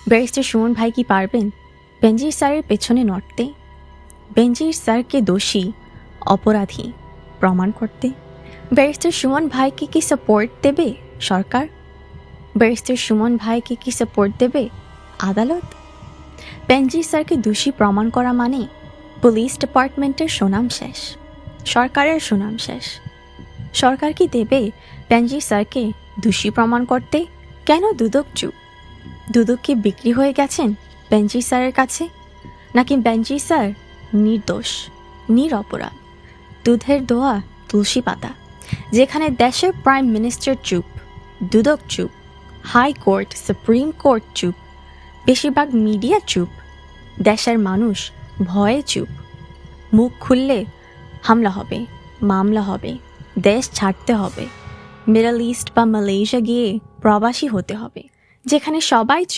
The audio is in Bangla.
ব্যারিস্টার সুমন ভাই কি পারবেন বেনজির স্যারের পেছনে নড়তে, বেনজির স্যারকে দোষী অপরাধী প্রমাণ করতে? ব্যারিস্টার সুমন ভাইকে কি সাপোর্ট দেবে সরকার? ব্যারিস্টার সুমন ভাইকে কি সাপোর্ট দেবে আদালত? বেনজির স্যারকে দোষী প্রমাণ করা মানে পুলিশ ডিপার্টমেন্টের সুনাম শেষ, সরকারের সুনাম শেষ। সরকার কি দেবে বেনজির স্যারকে দোষী প্রমাণ করতে? কেন দুদক চুপ? দুদক কি বিক্রি হয়ে গেছেন বেনজির স্যারের কাছে? নাকি বেনজির স্যার নির্দোষ, নিরপরাধ, দুধের দোয়া তুলসী পাতা? যেখানে দেশের প্রাইম মিনিস্টার চুপ, দুদক চুপ, হাইকোর্ট সুপ্রিম কোর্ট চুপ, বেশিরভাগ মিডিয়া চুপ, দেশের মানুষ ভয়ে চুপ। মুখ খুললে হামলা হবে, মামলা হবে, দেশ ছাড়তে হবে, মিডল ইস্ট বা মালয়েশিয়া গিয়ে প্রবাসী হতে হবে। যেখানে সবাই